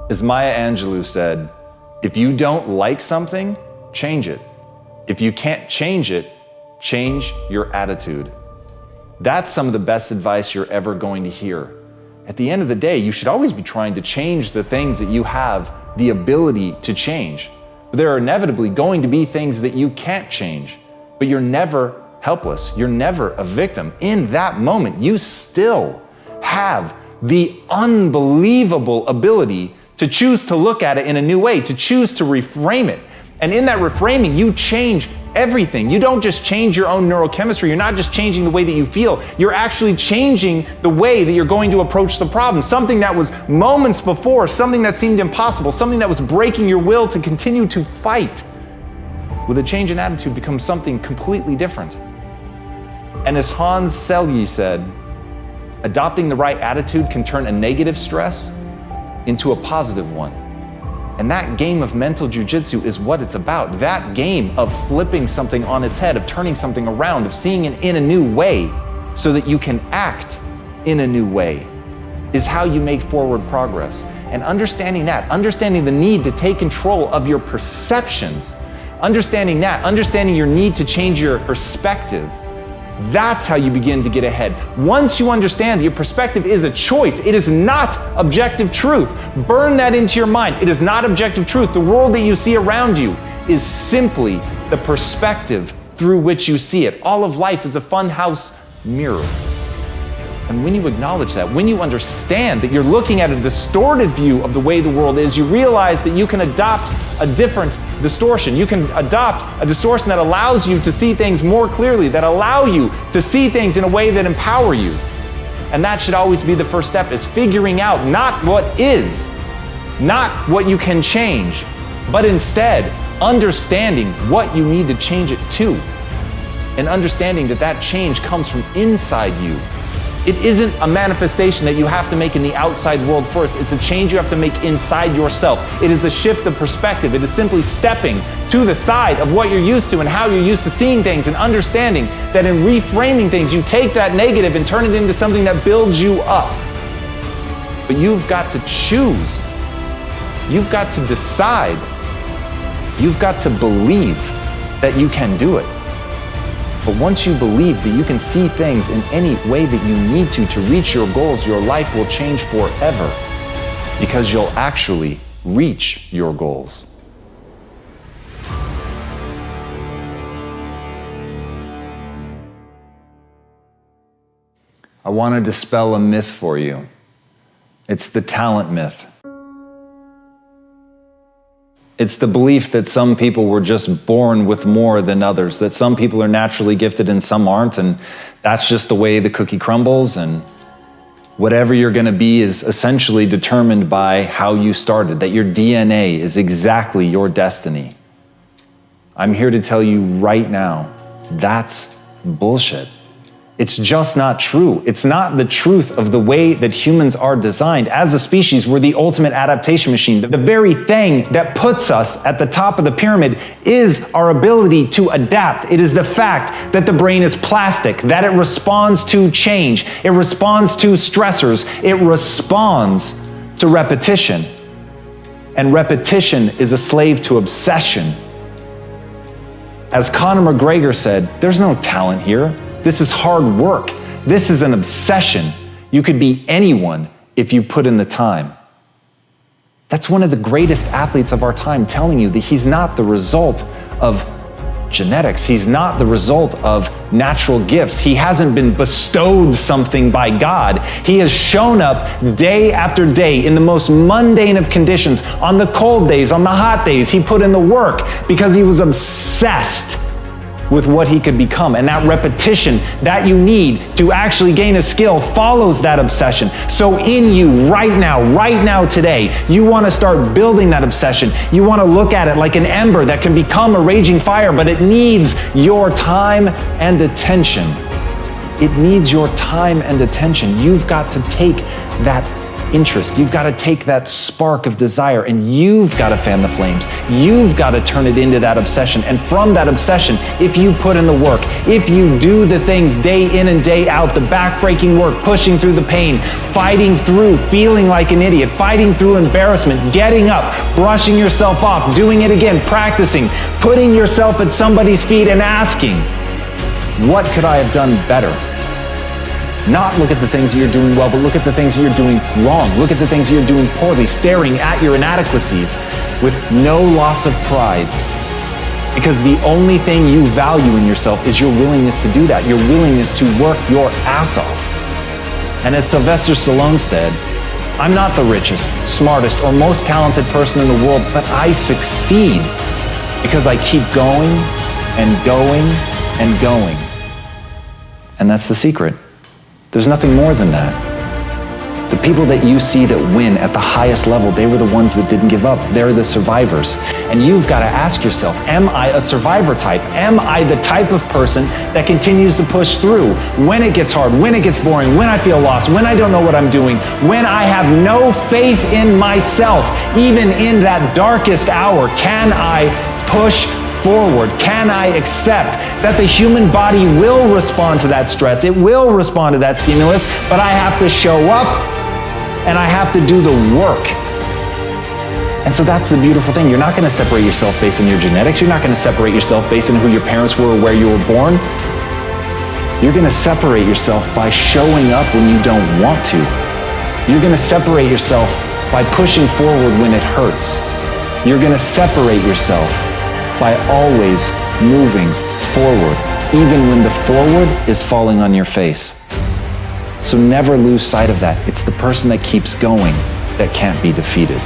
As Maya Angelou said, if you don't like something, change it. If you can't change it, change your attitude. That's some of the best advice you're ever going to hear. At the end of the day, you should always be trying to change the things that you have the ability to change. But there are inevitably going to be things that you can't change, but you're never helpless. You're never a victim. In that moment, you still have the unbelievable ability to choose to look at it in a new way, to choose to reframe it. And in that reframing, you change everything. You don't just change your own neurochemistry. You're not just changing the way that you feel. You're actually changing the way that you're going to approach the problem. Something that was moments before, something that seemed impossible, something that was breaking your will to continue to fight, with a change in attitude becomes something completely different. And as Hans Selye said, adopting the right attitude can turn a negative stress into a positive one. And that game of mental jujitsu is what it's about. That game of flipping something on its head, of turning something around, of seeing it in a new way so that you can act in a new way, is how you make forward progress. And understanding that, understanding the need to take control of your perceptions, understanding your need to change your perspective, that's how you begin to get ahead. Once you understand that your perspective is a choice, it is not objective truth. Burn that into your mind. It is not objective truth. The world that you see around you is simply the perspective through which you see it. All of life is a funhouse mirror. And when you acknowledge that, when you understand that you're looking at a distorted view of the way the world is, you realize that you can adopt a different distortion. You can adopt a distortion that allows you to see things more clearly, that allow you to see things in a way that empower you. And that should always be the first step, is figuring out not what is, not what you can change, but instead understanding what you need to change it to. And understanding that that change comes from inside you. It isn't a manifestation that you have to make in the outside world first. It's a change you have to make inside yourself. It is a shift of perspective. It is simply stepping to the side of what you're used to and how you're used to seeing things, and understanding that in reframing things, you take that negative and turn it into something that builds you up. But you've got to choose. You've got to decide. You've got to believe that you can do it. But once you believe that you can see things in any way that you need to reach your goals, your life will change forever, because you'll actually reach your goals. I want to dispel a myth for you. It's the talent myth. It's the belief that some people were just born with more than others, that some people are naturally gifted and some aren't, and that's just the way the cookie crumbles, and whatever you're going to be is essentially determined by how you started, that your DNA is exactly your destiny. I'm here to tell you right now, that's bullshit. It's just not true. It's not the truth of the way that humans are designed. As a species, we're the ultimate adaptation machine. The very thing that puts us at the top of the pyramid is our ability to adapt. It is the fact that the brain is plastic, that it responds to change, it responds to stressors, it responds to repetition. And repetition is a slave to obsession. As Conor McGregor said, there's no talent here. This is hard work. This is an obsession. You could be anyone if you put in the time. That's one of the greatest athletes of our time telling you that he's not the result of genetics. He's not the result of natural gifts. He hasn't been bestowed something by God. He has shown up day after day in the most mundane of conditions. On the cold days, on the hot days, he put in the work because he was obsessed with what he could become. And that repetition that you need to actually gain a skill follows that obsession. So in you right now, today, you want to start building that obsession. You want to look at it like an ember that can become a raging fire, but it needs your time and attention. It needs your time and attention. You've got to take that interest. You've got to take that spark of desire and you've got to fan the flames. You've got to turn it into that obsession. And from that obsession, if you put in the work, if you do the things day in and day out, the backbreaking work, pushing through the pain, fighting through feeling like an idiot, fighting through embarrassment, getting up, brushing yourself off, doing it again, practicing, putting yourself at somebody's feet and asking, what could I have done better? Not look at the things that you're doing well, but look at the things that you're doing wrong. Look at the things that you're doing poorly, staring at your inadequacies with no loss of pride. Because the only thing you value in yourself is your willingness to do that, your willingness to work your ass off. And as Sylvester Stallone said, I'm not the richest, smartest, or most talented person in the world, but I succeed because I keep going and going and going. And that's the secret. There's nothing more than that. The people that you see that win at the highest level, they were the ones that didn't give up. They're the survivors. And you've got to ask yourself, am I a survivor type? Am I the type of person that continues to push through when it gets hard, when it gets boring, when I feel lost, when I don't know what I'm doing, when I have no faith in myself, even in that darkest hour? Can I push forward? Can I accept that the human body will respond to that stress? It will respond to that stimulus, but I have to show up and I have to do the work. And so that's the beautiful thing. You're not going to separate yourself based on your genetics. You're not going to separate yourself based on who your parents were or where you were born. You're going to separate yourself by showing up when you don't want to. You're going to separate yourself by pushing forward when it hurts. You're going to separate yourself by always moving forward, even when the forward is falling on your face. So never lose sight of that. It's the person that keeps going that can't be defeated.